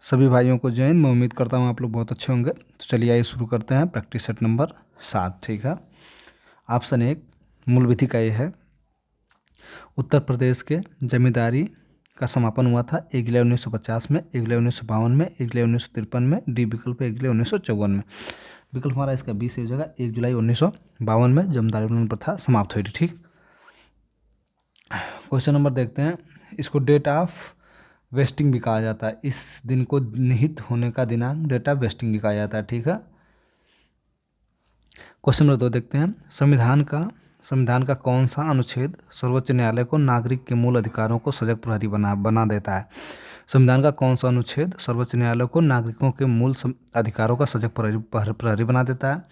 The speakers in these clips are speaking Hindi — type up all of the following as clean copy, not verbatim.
सभी भाइयों को जय हिंद। मैं उम्मीद करता हूँ आप लोग बहुत अच्छे होंगे। तो चलिए आइए शुरू करते हैं प्रैक्टिस सेट नंबर 7। ठीक है। ऑप्शन 1 मूल विधि का ये है, उत्तर प्रदेश के जमींदारी का समापन हुआ था 1 जुलाई 1950 में, 1 जुलाई 1952 में, 1 जुलाई 1953 में। डी विकल्प 1 जुलाई 1954 में। विकल्प हमारा इसका 20 हो जाएगा 1 जुलाई 1952 में जमींदारी उन्मूलन प्रथा समाप्त हुई थी। ठीक। क्वेश्चन नंबर देखते हैं। इसको डेट ऑफ वेस्टिंग भी कहा जाता है। इस दिन को निहित होने का दिनांक डेट ऑफ वेस्टिंग भी कहा जाता है। ठीक है। क्वेश्चन नंबर 2 देखते हैं। संविधान का कौन सा अनुच्छेद सर्वोच्च न्यायालय को नागरिक के मूल अधिकारों को सजग प्रहरी बना देता है? संविधान का कौन सा अनुच्छेद सर्वोच्च न्यायालय को नागरिकों के मूल अधिकारों का सजग प्रहरी बना देता है?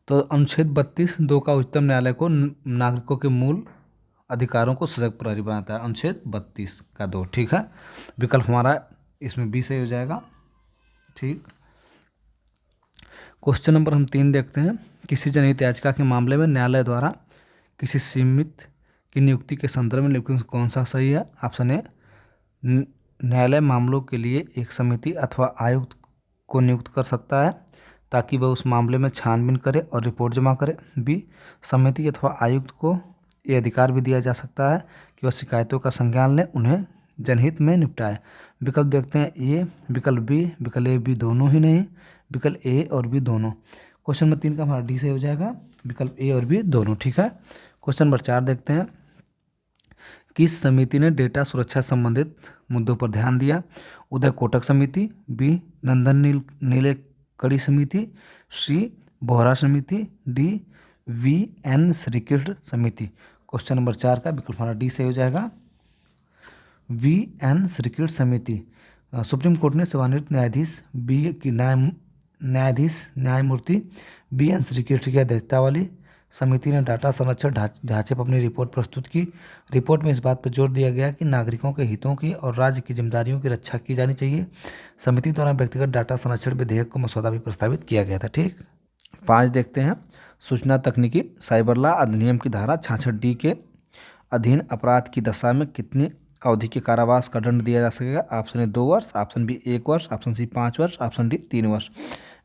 तो अनुच्छेद 32(2) का उच्चतम न्यायालय को नागरिकों के मूल अधिकारों को सजग प्रहरी बनाता है। अनुच्छेद 32 का 2। ठीक है। विकल्प हमारा इसमें 20 सही हो जाएगा। ठीक। क्वेश्चन नंबर हम 3 देखते हैं। किसी जनहित याचिका के मामले में न्यायालय द्वारा किसी सीमित की नियुक्ति के संदर्भ में नियुक्ति कौन सा सही है? ऑप्शन ए, न्यायालय मामलों के लिए एक समिति अथवा आयुक्त को नियुक्त कर सकता है ताकि वह उस मामले में छानबीन करे और रिपोर्ट जमा करे। बी, समिति अथवा आयुक्त को ये अधिकार भी दिया जा सकता है कि वह शिकायतों का संज्ञान लें, उन्हें जनहित में निपटाए। विकल्प देखते हैं। ए, विकल्प बी, विकल्प ए बी दोनों ही नहीं, विकल्प ए और बी दोनों। क्वेश्चन नंबर 3 का हमारा डी से हो जाएगा, विकल्प ए और बी दोनों। ठीक है। क्वेश्चन नंबर 4 देखते हैं। किस समिति ने डेटा सुरक्षा संबंधित मुद्दों पर ध्यान दिया? उदय कोटक समिति, बी नंदन नीलेकणी समिति, सी बोहरा समिति, डी वी.एन. श्रीकृष्ण समिति। क्वेश्चन नंबर 4 का विकल्प हमारा डी से हो जाएगा, वी.एन. श्रीकृष्ण समिति। सुप्रीम कोर्ट ने सेवानिवृत्त न्यायमूर्ति वी.एन. श्रीकृष्ण की अध्यक्षता वाली समिति ने डाटा संरक्षण ढांचे पर अपनी रिपोर्ट प्रस्तुत की। रिपोर्ट में इस बात पर जोर दिया गया कि नागरिकों के हितों की और राज्य की जिम्मेदारियों की रक्षा की जानी चाहिए। समिति द्वारा व्यक्तिगत डाटा संरक्षण विधेयक को मसौदा भी प्रस्तावित किया गया था। ठीक। 5 देखते हैं। सूचना तकनीकी साइबर लॉ अधिनियम की धारा 66D के अधीन अपराध की दशा में कितनी अवधि के कारावास का दंड दिया जा सकेगा? ऑप्शन ए 2 वर्ष, ऑप्शन बी 1 वर्ष, ऑप्शन सी 5 वर्ष, ऑप्शन डी 3 वर्ष।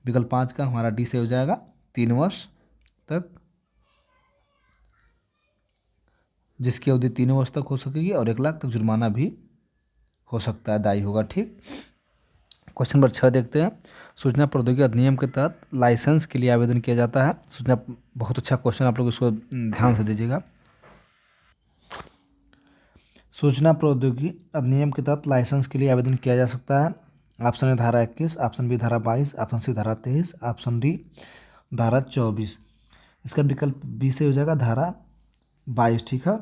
विकल्प 5 का हमारा डी से हो जाएगा 3 वर्ष तक, जिसकी अवधि 3 वर्ष तक हो सकेगी और 1 लाख तक जुर्माना भी हो सकता है, दायी होगा। ठीक। क्वेश्चन नंबर 6 देखते हैं। सूचना प्रौद्योगिकी अधिनियम के तहत लाइसेंस के लिए आवेदन किया जाता है। सूचना बहुत अच्छा क्वेश्चन, आप लोग इसको ध्यान से दीजिएगा। सूचना प्रौद्योगिकी अधिनियम के तहत लाइसेंस के लिए आवेदन किया जा सकता है। ऑप्शन ए धारा 21, ऑप्शन बी धारा 22, ऑप्शन सी धारा 23, ऑप्शन डी धारा 24। इसका विकल्प बी से हो जाएगा धारा 22। ठीक है।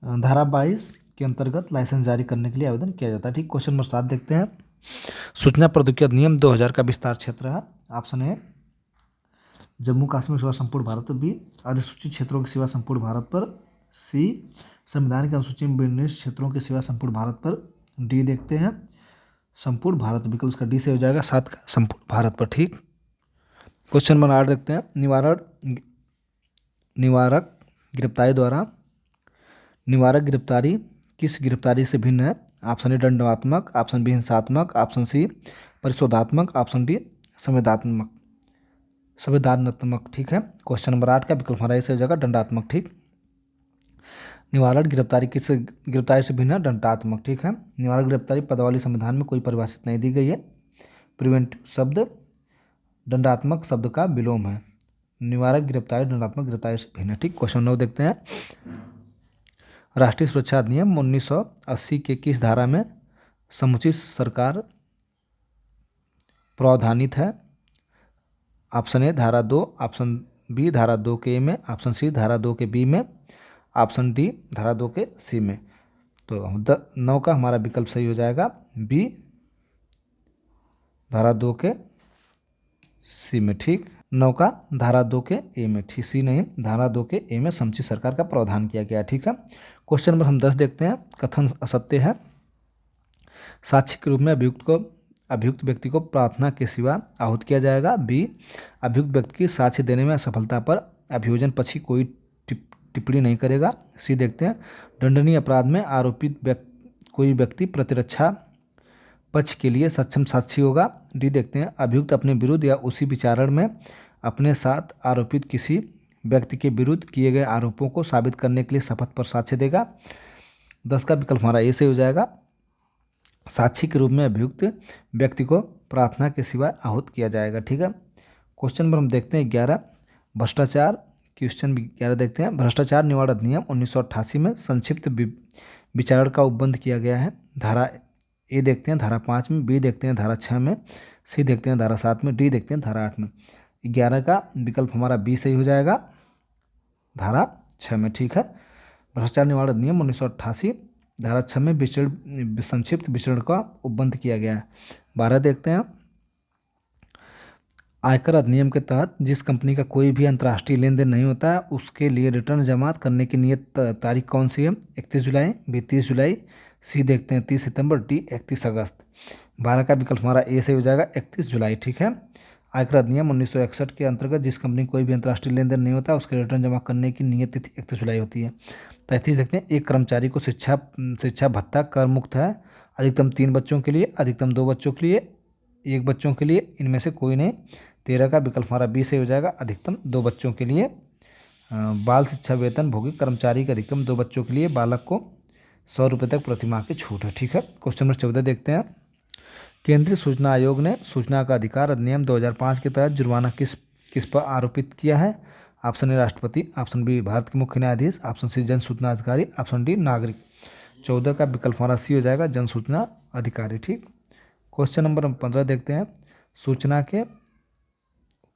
धारा 22 के अंतर्गत लाइसेंस जारी करने के लिए आवेदन किया जाता है। ठीक। क्वेश्चन नंबर 7 देखते हैं। सूचना प्रौद्योगिकी अधिनियम 2000 का विस्तार क्षेत्र है। ऑप्शन ए जम्मू कश्मीर सेवा संपूर्ण भारत पर, बी अधिसूचित क्षेत्रों की सेवा संपूर्ण भारत पर, सी संविधान की अनुसूची में निर्दिष्ट क्षेत्रों की सेवा संपूर्ण भारत पर, डी देखते हैं संपूर्ण भारत। विकल्प का डी से हो जाएगा 7 का संपूर्ण भारत पर। ठीक। क्वेश्चन नंबर 8 देखते हैं। निवारक गिरफ्तारी किस गिरफ्तारी से भिन्न है? ऑप्शन ए दंडात्मक, ऑप्शन बी हिंसात्मक, ऑप्शन सी परिशोधात्मक, ऑप्शन डी संवेदनात्मक। ठीक है। क्वेश्चन नंबर 8 का विकल्प हमारा ऐसे हो जाएगा दंडात्मक। ठीक। निवारक गिरफ्तारी किस गिरफ्तारी से भिन्न है? दंडात्मक। ठीक है। निवारक गिरफ्तारी पदावली संविधान में कोई परिभाषित नहीं दी गई है। प्रिवेंटिव शब्द दंडात्मक शब्द का विलोम है। निवारक गिरफ्तारी दंडात्मक गिरफ्तारी से भिन्न है। ठीक। क्वेश्चन 9 देखते हैं। राष्ट्रीय सुरक्षा अधिनियम 1980 के किस धारा में समुचित सरकार प्रावधानित है? ऑप्शन ए धारा 2, ऑप्शन बी धारा 2 के ए में, ऑप्शन सी धारा 2 के बी में, ऑप्शन डी धारा 2 के सी में। तो 9 का हमारा विकल्प सही हो जाएगा बी धारा 2 के सी में। ठीक। 9 का धारा 2 के ए में, ठीक, सी नहीं धारा 2 के ए में समुचित सरकार का प्रावधान किया गया। ठीक है। क्वेश्चन नंबर हम 10 देखते हैं। कथन असत्य है। साक्षी के रूप में अभियुक्त व्यक्ति को प्रार्थना के सिवा आहूत किया जाएगा। बी अभियुक्त व्यक्ति की साक्ष्य देने में असफलता पर अभियोजन पक्षी कोई टिप्पणी नहीं करेगा। सी देखते हैं। दंडनीय अपराध में आरोपित व्यक्ति कोई व्यक्ति प्रतिरक्षा पक्ष के लिए सक्षम साक्षी होगा। डी देखते हैं, अभियुक्त अपने विरुद्ध या उसी विचारण में अपने साथ आरोपित किसी व्यक्ति के विरुद्ध किए गए आरोपों को साबित करने के लिए शपथ पर साक्ष्य देगा। 10 का विकल्प हमारा ए से हो जाएगा। साक्षी के रूप में अभियुक्त व्यक्ति को प्रार्थना के सिवाय आहूत किया जाएगा। ठीक है। क्वेश्चन नंबर हम देखते हैं 11, भ्रष्टाचार। क्वेश्चन 11 देखते हैं, भ्रष्टाचार निवारण अधिनियम 1988 में संक्षिप्त विचारण का उपबंध किया गया है। धारा ए देखते हैं धारा 5 में, बी देखते हैं धारा 6 में, सी देखते हैं धारा 7 में, डी देखते हैं धारा 8 में। 11 का विकल्प हमारा बी सही हो जाएगा, धारा 6 में। ठीक है। भ्रष्टाचार निवारण अधिनियम 1988 धारा 6 में संक्षिप्त विचरण का उपबंध किया गया है। 12 देखते हैं, आयकर अधिनियम के तहत जिस कंपनी का कोई भी अंतर्राष्ट्रीय लेन देन नहीं होता है उसके लिए रिटर्न जमा करने की नियत तारीख कौन सी है? 31 जुलाई, बी 30 जुलाई, सी देखते हैं 30 सितंबर, डी 31 अगस्त। 12 का विकल्प हमारा ए से हो जाएगा, 31 जुलाई। ठीक है। आयकर अधिनियम 1961 के अंतर्गत जिस कंपनी कोई भी अंतर्राष्ट्रीय लेन देन नहीं होता उसके रिटर्न जमा करने की नियत तिथि 31 जुलाई होती है। 33 देखते हैं, एक कर्मचारी को शिक्षा भत्ता कर मुक्त है, अधिकतम 3 बच्चों के लिए, अधिकतम 2 बच्चों के लिए, 1 बच्चों के लिए, इनमें से कोई नहीं। 13 का विकल्प हमारा बी से हो जाएगा, अधिकतम 2 बच्चों के लिए। बाल शिक्षा वेतन भोगी कर्मचारी के अधिकतम 2 बच्चों के लिए बालक को 100 रुपये तक प्रति माह की छूट है। ठीक है। क्वेश्चन नंबर 14 देखते हैं, केंद्रीय सूचना आयोग ने सूचना का अधिकार अधिनियम 2005 के तहत जुर्माना किस पर आरोपित किया है? ऑप्शन ए राष्ट्रपति, ऑप्शन बी भारत के मुख्य न्यायाधीश, ऑप्शन सी जन सूचना अधिकारी, ऑप्शन डी नागरिक। 14 का विकल्प हमारा सी हो जाएगा, जन सूचना अधिकारी। ठीक। क्वेश्चन नंबर 15 देखते हैं, सूचना के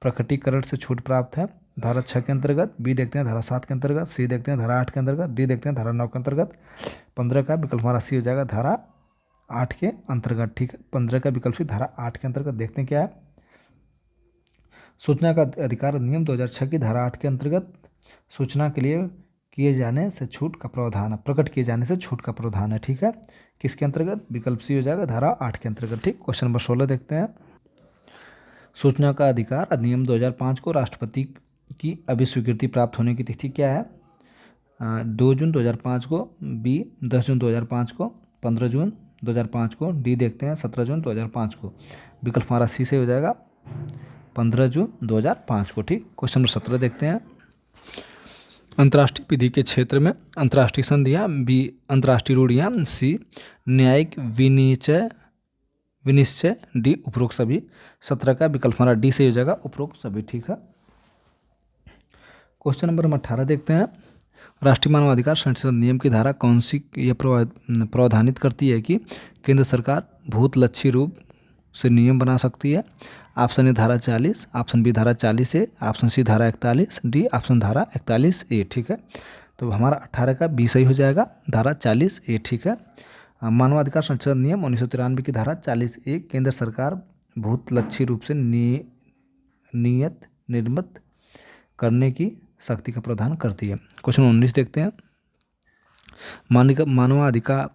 प्रकटीकरण से छूट प्राप्त है। धारा 6 के अंतर्गत, बी देखते हैं धारा 7 के अंतर्गत, सी देखते हैं धारा 8 के अंतर्गत, डी देखते हैं धारा 9 के अंतर्गत। 15 का विकल्प हमारा सी हो जाएगा, धारा 8 के अंतर्गत। ठीक है। 15 का विकल्प सी धारा 8 के अंतर्गत। देखते हैं क्या है, सूचना का अधिकार अधिनियम 2006 की धारा 8 के अंतर्गत सूचना के लिए किए जाने से छूट का प्रावधान है, प्रकट किए जाने से छूट का प्रावधान है। ठीक है। किसके अंतर्गत? विकल्प सी हो जाएगा, धारा 8 के अंतर्गत। ठीक। क्वेश्चन नंबर 16 देखते हैं, सूचना का अधिकार अधिनियम 2005 को राष्ट्रपति की अभिस्वीकृति प्राप्त होने की तिथि क्या है? 2 जून 2005 को, बी 10 जून 2005 को, 15 जून 2005 को, डी देखते हैं 17 जून 2005 को। विकल्प हमारा सी से हो जाएगा, 15 जून 2005 को। ठीक। क्वेश्चन नंबर 17 देखते हैं, अंतर्राष्ट्रीय विधि के क्षेत्र में अंतर्राष्ट्रीय संधियाँ, बी अंतर्राष्ट्रीय रूढ़ियाँ, सी न्यायिक विनिश्चय, डी उपरोक्त सभी। 17 का विकल्प हमारा डी से हो जाएगा, उपरोक्त सभी। ठीक है। क्वेश्चन नंबर 18 देखते हैं, राष्ट्रीय मानवाधिकार संरक्षण अधिनियम की धारा कौन सी यह प्रावधानित करती है कि केंद्र सरकार भूतलक्षी रूप से नियम बना सकती है? ऑप्शन ए धारा 40, ऑप्शन बी धारा 40 ए, ऑप्शन सी धारा 41, डी ऑप्शन धारा 41 ए। ठीक है। तो हमारा 18 का बी सही हो जाएगा, धारा 40 ए। ठीक है। मानवाधिकार संरक्षण अधिनियम 1993 की धारा 40 ए केंद्र सरकार भूतलक्षी रूप से नियत निर्मित करने की शक्ति का प्रावधान करती है। क्वेश्चन 19 देखते हैं, मानवाधिकार,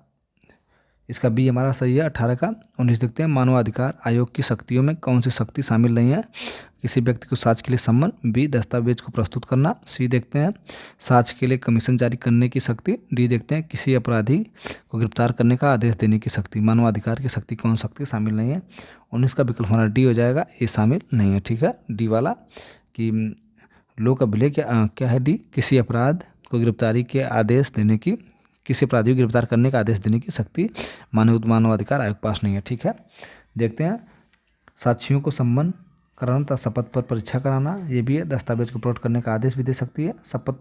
इसका बी हमारा सही है, 18 का। 19 देखते हैं, मानवाधिकार आयोग की शक्तियों में कौन सी शक्ति शामिल नहीं है? किसी व्यक्ति को साक्ष्य के लिए सम्मन, बी दस्तावेज को प्रस्तुत करना, सी देखते हैं साक्ष्य के लिए कमीशन जारी करने की शक्ति, डी देखते हैं किसी अपराधी को गिरफ्तार करने का आदेश देने की शक्ति। मानवाधिकार की शक्ति कौन शक्ति शामिल नहीं है? 19 का विकल्प हमारा डी हो जाएगा, ये शामिल नहीं है। ठीक है। डी वाला कि लोक अभिलेख क्या है? डी किसी अपराध को गिरफ्तारी के आदेश देने की, किसी अपराधी को गिरफ्तार करने का आदेश देने की शक्ति मानवाधिकार आयोग पास नहीं है। ठीक है। देखते हैं, साक्षियों को सम्मन कराना तथा शपथ पर परीक्षा कराना, ये भी है। दस्तावेज को अपलोड करने का आदेश भी दे सकती है। शपथ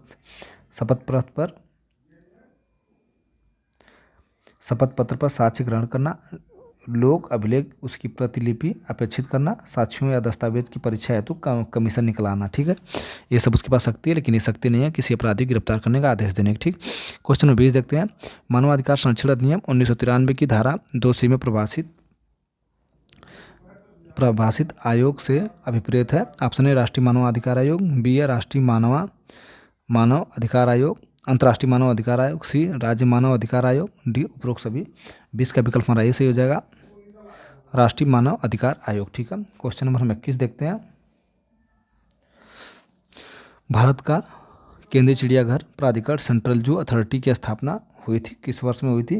पत्र पर साक्ष्य ग्रहण करना, लोक अभिलेख उसकी प्रतिलिपि अपेक्षित करना, साक्ष्यों या दस्तावेज की परीक्षा हेतु कमीशन निकलाना। ठीक है। ये सब उसके पास शक्ति है, लेकिन ये शक्ति नहीं है किसी अपराधी को गिरफ्तार करने का आदेश देने की। ठीक। क्वेश्चन नंबर 20 देखते हैं, मानवाधिकार संरक्षण अधिनियम 1993 की धारा 2C में प्रभाषित आयोग से अभिप्रेत है। ऑप्शन ए राष्ट्रीय मानवाधिकार आयोग, बी है राष्ट्रीय मानव अधिकार आयोग, अंतर्राष्ट्रीय मानव अधिकार आयोग, सी राज्य मानव अधिकार आयोग, डी उपरोक्त सभी। 20 का विकल्प हमारा ये सही हो जाएगा, राष्ट्रीय मानव अधिकार आयोग। ठीक है। क्वेश्चन नंबर हम 21 देखते हैं, भारत का केंद्रीय चिड़ियाघर प्राधिकरण सेंट्रल जू अथॉरिटी की स्थापना हुई थी, किस वर्ष में हुई थी?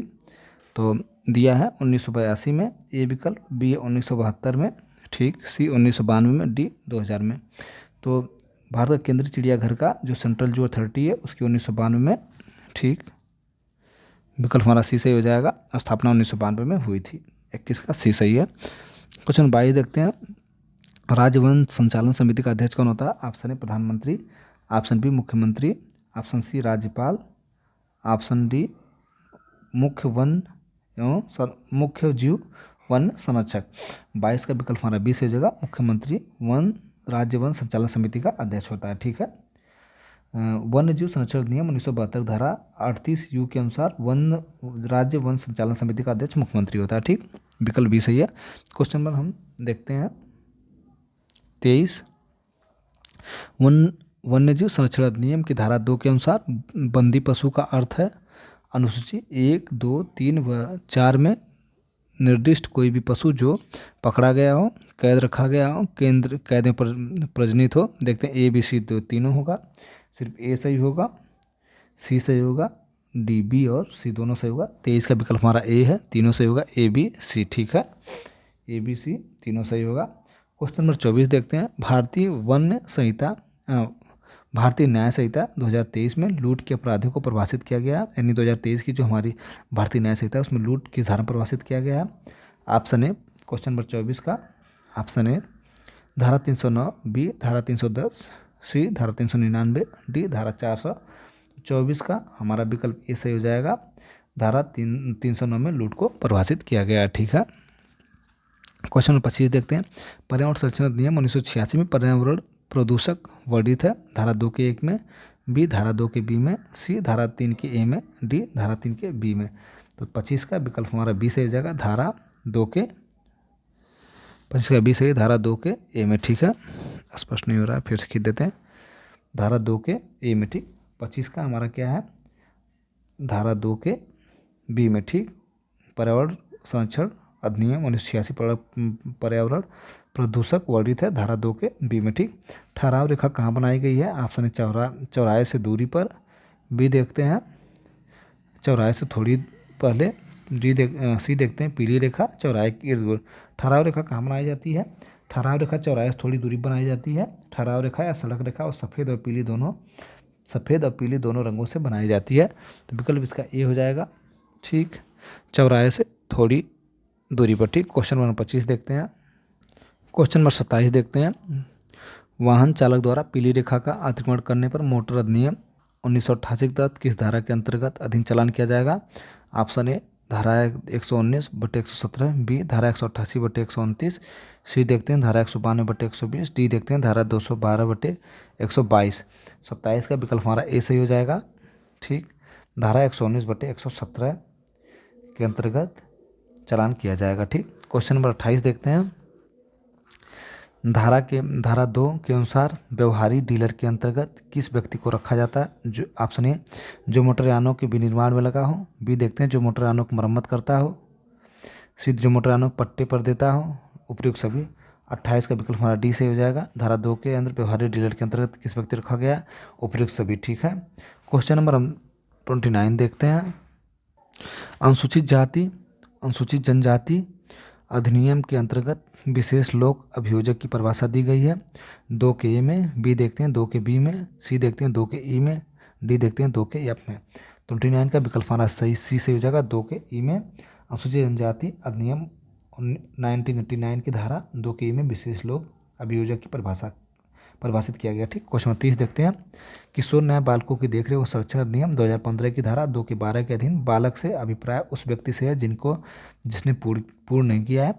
तो दिया है 1982 में ए विकल्प, बी 1972 में, ठीक, सी 1992 में, डी 2000 में। तो भारत का केंद्रीय चिड़ियाघर का जो सेंट्रल जू अथॉरिटी है उसकी 1992 में, ठीक, विकल्प हमारा सी सही हो जाएगा। स्थापना 1992 में हुई थी। 21 का सी सही है। क्वेश्चन 22 देखते हैं। राज्य वन संचालन समिति का अध्यक्ष कौन होता है? ऑप्शन ए प्रधानमंत्री, ऑप्शन बी मुख्यमंत्री, ऑप्शन सी राज्यपाल, ऑप्शन डी मुख्य वन एवं मुख्य जीव वन संरक्षक। 22 का विकल्प हमारा बी से हो जाएगा। मुख्यमंत्री राज्य वन संचालन समिति का अध्यक्ष होता है, ठीक है। वन्य जीव संरक्षण अधिनियम 1972 धारा 38 यू के अनुसार राज्य वन संचालन समिति का अध्यक्ष मुख्यमंत्री होता है, ठीक, विकल्प बी सही है। क्वेश्चन नंबर हम देखते हैं 23। वन्यजीव संरक्षण अधिनियम की धारा 2 के अनुसार बंदी पशु का अर्थ है अनुसूची 1, 2, 3 व 4 में निर्दिष्ट कोई भी पशु जो पकड़ा गया हो, कैद रखा गया हो, कैद में प्रजनित हो। देखते हैं ए बी सी तीनों होगा, सिर्फ ए सही होगा, सी सही होगा, डी बी और सी दोनों सही होगा। 23 का विकल्प हमारा ए है, तीनों सही होगा, ए बी सी, ठीक है, ए बी सी तीनों सही होगा। क्वेश्चन नंबर 24 देखते हैं। भारतीय न्याय संहिता 2023 में लूट के अपराधियों को परिभाषित किया गया, यानी 2023 की जो हमारी भारतीय न्याय संहिता है उसमें लूट की धारा परिभाषित किया गया है। ऑप्शन ए क्वेश्चन नंबर 24 का ऑप्शन ए धारा 309, बी धारा 310, सी धारा 399, डी धारा 424 का हमारा विकल्प ए सही हो जाएगा। धारा 309 में लूट को परिभाषित किया गया है, ठीक है। क्वेश्चन नंबर 25 देखते हैं। पर्यावरण संरक्षण अधिनियम 1986 में पर्यावरण प्रदूषक वर्णित है। धारा 2 के 1 में, बी धारा 2 के बी में, सी धारा 3 के ए में, डी धारा 3 के बी में। तो 25 का विकल्प हमारा बी सही हो जाएगा। धारा 2 के 25 का बी सही, धारा 2 के ए में, ठीक है। स्पष्ट नहीं हो रहा है, फिर से खींच देते हैं। धारा 2 के ए में, ठीक। 25 का हमारा क्या है? धारा 2 के बी में, ठीक। पर्यावरण संरक्षण अधिनियम 1986 पर्यावरण प्रदूषक वर्णित है धारा 2 के बी में, ठीक। ठहराव रेखा कहाँ बनाई गई है? ऑप्शन ए चौराहे से दूरी पर, बी देखते हैं चौराहे से थोड़ी पहले, सी देखते हैं पीली रेखा चौराहे के इर्द गिर्द। ठहराव रेखा कहाँ बनाई जाती है? ठहराव रेखा चौराहे से थोड़ी दूरी बनाई जाती है। ठहराव रेखा या सड़क रेखा और सफ़ेद और पीली दोनों रंगों से बनाई जाती है। तो विकल्प इसका ए हो जाएगा, ठीक। चौराहे से थोड़ी दूरी पर, ठीक। क्वेश्चन नंबर 25 देखते हैं। क्वेश्चन नंबर 27 देखते हैं। वाहन चालक द्वारा पीली रेखा का अतिक्रमण करने पर मोटर अधिनियम 1988 के तहत किस धारा के अंतर्गत अधीन चालान किया जाएगा? ऑप्शन ए धारा 119/117, बी धारा 188/129, सी देखते हैं धारा 192/120, डी देखते हैं धारा 212/122। 27 का विकल्प हमारा ए सही हो जाएगा, ठीक। धारा 119/117 के अंतर्गत चालान किया जाएगा, ठीक। क्वेश्चन नंबर 28 देखते हैं। धारा 2 के अनुसार व्यवहारी डीलर के अंतर्गत किस व्यक्ति को रखा जाता है? जो ऑप्शन ए जो मोटरयानों के विनिर्माण में लगा हो, बी देखते हैं जो मोटरयानों की मरम्मत करता हो, सी जो मोटरयानों को पट्टे पर देता हो, उपयुक्त सभी। 28 का विकल्प हमारा डी से हो जाएगा। धारा 2 के अंदर व्यवहारी डीलर के अंतर्गत किस व्यक्ति रखा गया? उपयुक्त सभी, ठीक है। क्वेश्चन नंबर 29 देखते हैं। अनुसूचित जाति अनुसूचित जनजाति अधिनियम के अंतर्गत विशेष लोक अभियोजक की परिभाषा दी गई है। 2 के ए में, बी देखते हैं 2 के बी में, सी देखते हैं 2 के ई में, डी देखते हैं 2 के एफ में। 29 का विकल्प हमारा सही सी से हो जाएगा, 2 के ई में। अनुसूचित जनजाति अधिनियम 1989 की धारा 2 के ई में विशेष लोक अभियोजक की परिभाषित किया गया, ठीक। क्वेश्चन 30 देखते हैं। किशोर न्याय बालकों की देखरेख और संरक्षण अधिनियम 2015 की धारा 2 के 12 के अधीन बालक से अभिप्राय उस व्यक्ति से है जिसने पूर्ण नहीं किया है,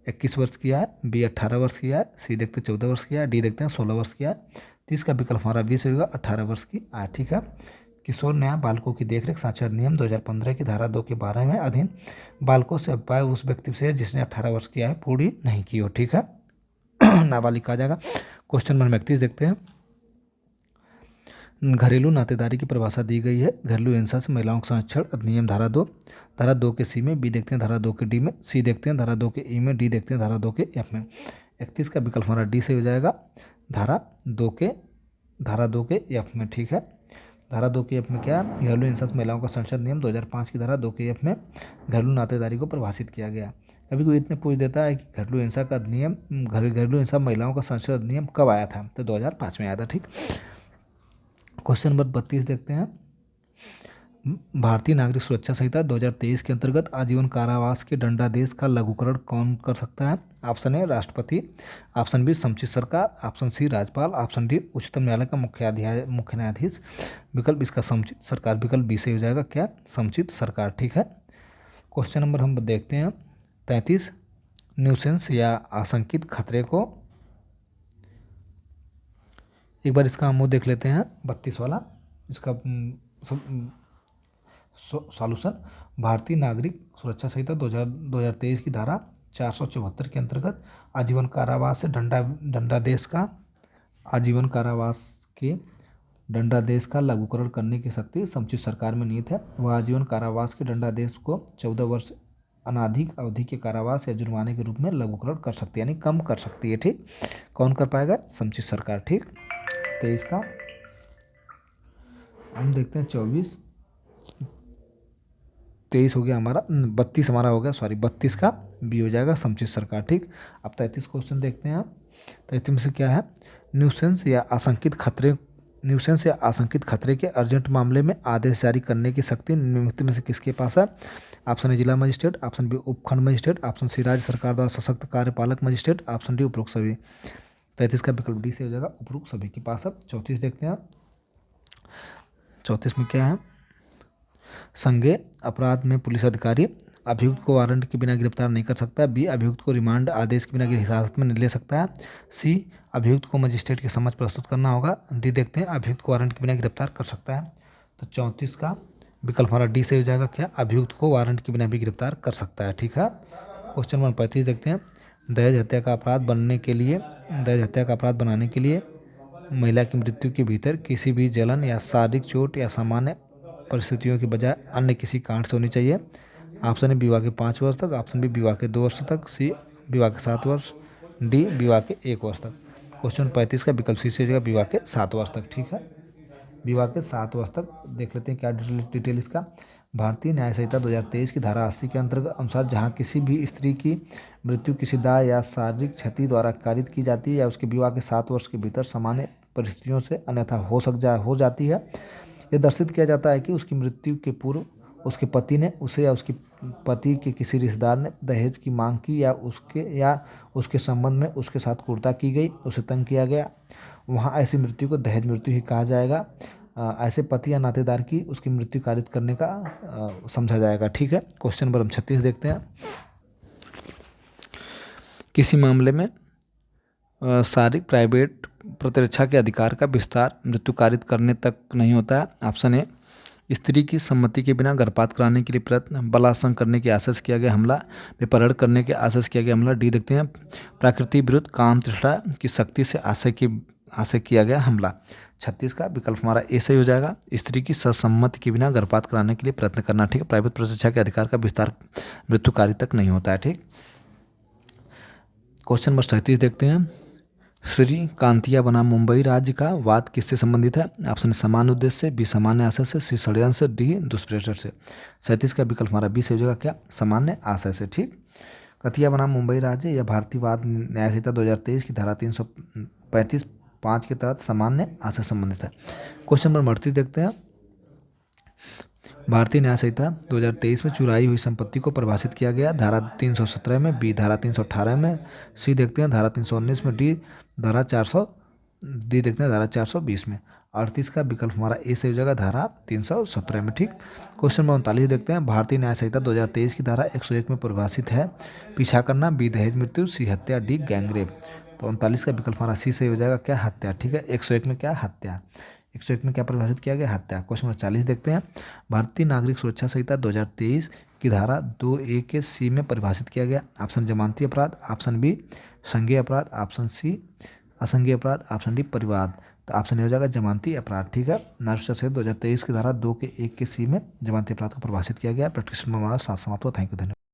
21 वर्ष किया है, बी 18 वर्ष किया है, सी देखते हैं 14 वर्ष किया है, डी देखते हैं 16 वर्ष किया है। 30 का विकल्प हमारा बी से होगा, 18 वर्ष की आय, ठीक है। किशोर न्याय बालकों की देखरेख संरक्षण अधिनियम 2015 की धारा 2 के 12 में अधीन बालकों से अभिप्राय उस व्यक्ति से है जिसने 18 वर्ष की आय पूरी नहीं की हो, ठीक है। नाबालिग कहा जाएगा। क्वेश्चन नंबर 31 देखते हैं। घरेलू नातेदारी की परिभाषा दी गई है। घरेलू हिंसा से महिलाओं का संरक्षण अधिनियम धारा 2 के सी में, बी देखते हैं धारा 2 के डी में, सी देखते हैं धारा 2 के ई में, डी देखते हैं धारा 2 के एफ में। 31 का विकल्प हमारा डी से हो जाएगा, धारा 2 के एफ में, ठीक है। धारा 2 के एफ में क्या, घरेलू हिंसा से महिलाओं का संरक्षण नियम 2005 की धारा 2 के एफ में घरेलू नातेदारी को परिभाषित किया गया। कभी कोई इतने पूछ देता है कि घरेलू हिंसा का अधिनियम, घरेलू हिंसा महिलाओं का संरक्षण अधिनियम कब आया था, तो 2005 में आया था। ठीक, क्वेश्चन नंबर 32 देखते हैं। भारतीय नागरिक सुरक्षा संहिता 2023 के अंतर्गत आजीवन कारावास के दंडादेश का लघुकरण कौन कर सकता है? ऑप्शन ए राष्ट्रपति, ऑप्शन बी समुचित सरकार, ऑप्शन सी राज्यपाल, ऑप्शन डी उच्चतम न्यायालय का मुख्य न्यायाधीश। विकल्प इसका समुचित सरकार, विकल्प बी से हो जाएगा क्या, समुचित सरकार। ठीक है, क्वेश्चन नंबर हम देखते हैं 33। न्यूसेंस या आशंकित खतरे को, एक बार इसका हम वो देख लेते हैं 32 वाला, इसका सॉल्यूशन। भारतीय नागरिक सुरक्षा संहिता 2023 की धारा 474 के अंतर्गत आजीवन कारावास से दंडादेश का, आजीवन कारावास के दंडादेश का लघुकरण करने की शक्ति समुचित सरकार में निहित है। वह आजीवन कारावास के दंडादेश को 14 वर्ष अनाधिक अवधि के कारावास या जुर्माने के रूप में लघुकरण कर सकती है, यानी कम कर सकती है। ठीक, कौन कर पाएगा, समुचित सरकार। ठीक, 23 का हम देखते हैं 23 हो गया हमारा, 32 हमारा हो गया, सॉरी 32 का बी हो जाएगा, समुचित सरकार। ठीक, अब 33 क्वेश्चन देखते हैं। 33 में से क्या है, न्यूसेंस या आशंकित खतरे के अर्जेंट मामले में आदेश जारी करने की शक्ति निम्नलिखित में से किसके पास है? ऑप्शन ए जिला मजिस्ट्रेट, ऑप्शन बी उपखंड मजिस्ट्रेट, ऑप्शन सी राज्य सरकार द्वारा सशक्त कार्यपालक मजिस्ट्रेट, ऑप्शन डी उपरोक्त सभी। 33 का विकल्प डी से हो जाएगा, उपरोक्त सभी के पास। अब 34 देखते हैं। 34 में क्या है, संज्ञेय अपराध में पुलिस अधिकारी अभियुक्त को वारंट के बिना गिरफ्तार नहीं कर सकता। बी, अभियुक्त को रिमांड आदेश के बिना हिरासत में नहीं ले सकता है। सी, अभियुक्त को मजिस्ट्रेट के समक्ष प्रस्तुत करना होगा। डी देखते हैं, अभियुक्त को वारंट के बिना गिरफ्तार कर सकता है। तो 34 का विकल्प हमारा डी से हो जाएगा क्या, अभियुक्त को वारंट के बिना भी गिरफ्तार कर सकता है। ठीक है, क्वेश्चन नंबर 35 देखते हैं। दहेज हत्या का अपराध बनाने के लिए महिला की मृत्यु के भीतर किसी भी जलन या शारीरिक चोट या सामान्य परिस्थितियों के बजाय अन्य किसी कारण से होनी चाहिए। ऑप्शन ए विवाह के 5 वर्ष तक, ऑप्शन बी विवाह के 2 वर्ष तक, सी विवाह के 7 वर्ष, डी विवाह के 1 वर्ष तक। क्वेश्चन 35 का विकल्प सी से हो जाएगा, विवाह के 7 वर्ष तक। ठीक है, विवाह के 7 वर्ष तक। देख लेते हैं क्या डिटेल इसका। भारतीय न्याय संहिता 2023 की धारा 80 के अंतर्गत अनुसार जहां किसी भी स्त्री की मृत्यु किसी दाह या शारीरिक क्षति द्वारा कारित की जाती है या उसके विवाह के 7 वर्ष के भीतर सामान्य परिस्थितियों से अन्यथा हो जाती है, यह दर्शित किया जाता है कि उसकी मृत्यु के पूर्व उसके पति ने उसे या उसके पति के किसी रिश्तेदार ने दहेज की मांग की या उसके संबंध में उसके साथ क्रूरता की गई, उसे तंग किया गया, वहाँ ऐसी मृत्यु को दहेज मृत्यु ही कहा जाएगा। ऐसे पति या नातेदार की उसकी मृत्यु कारित करने का समझा जाएगा। ठीक है, क्वेश्चन नंबर 36 देखते हैं। किसी मामले में शारीरिक प्राइवेट प्रतिरक्षा के अधिकार का विस्तार मृत्यु कारित करने तक नहीं होता है। ऑप्शन ए, स्त्री की सम्मति के बिना गर्भपात कराने के लिए प्रयत्न, बलात्संग करने के आशय से किया गया हमला, विपहरण करने के आशय से किया गया हमला। डी देखते हैं, प्रकृति विरुद्ध काम तृष्णा की शक्ति से आशय किया गया हमला। 36 का विकल्प हमारा ए सही हो जाएगा, स्त्री की सहसम्मति के बिना गर्भपात कराने के लिए प्रयत्न करना। ठीक है, प्राइवेट प्रतिरक्षा के अधिकार का विस्तार मृत्यु कारित तक नहीं होता है। ठीक, क्वेश्चन नंबर 37 देखते हैं। श्री कांतिया बनाम मुंबई राज्य का वाद किससे संबंधित है? ऑप्शन सामान्य उद्देश्य से, बी सामान्य आशय से, सी षड्यंत्र से, डी दुष्प्रेषण से। 37 का विकल्प हमारा बी से हो जाएगा क्या, सामान्य आशय से। ठीक, कांतिया बनाम मुंबई राज्य या भारतीय वाद न्याय संहिता 2023 की धारा 335(5) के तहत सामान्य आशय संबंधित है। क्वेश्चन नंबर 38 देखते हैं। भारतीय न्याय संहिता 2023 में चुराई हुई संपत्ति को परिभाषित किया गया। धारा 317 में, बी धारा 318 में, सी देखते हैं धारा 319 में, डी धारा 420 में। 38 का विकल्प हमारा ए से हो जाएगा, धारा 317 में। ठीक, क्वेश्चन नंबर 39 देखते हैं। भारतीय न्याय संहिता 2023 की धारा 101 में परिभाषित है पीछा करना, बी दहेज मृत्यु, सी हत्या, डी गैंगरेप। तो 39 का विकल्प हमारा सी से हो जाएगा क्या, हत्या। ठीक है, 101 में क्या, हत्या। 101 में क्या परिभाषित किया गया, हत्या। क्वेश्चन नंबर 40 देखते हैं। भारतीय नागरिक सुरक्षा संहिता 2023 की धारा 2A के सी में परिभाषित किया गया। ऑप्शन जमानती अपराध, ऑप्शन बी संज्ञेय अपराध, ऑप्शन सी असंज्ञेय अपराध, ऑप्शन डी परिवाद। तो ऑप्शन ए हो जाएगा जमानती अपराध। ठीक है, नागरिक सुरक्षा संहिता 2023 की धारा 2 के 1 के सी में जमानती अपराध को परिभाषित किया गया। प्रैक्टिस में हमारा साथ समाप्त हुआ। थैंक यू, धन्यवाद।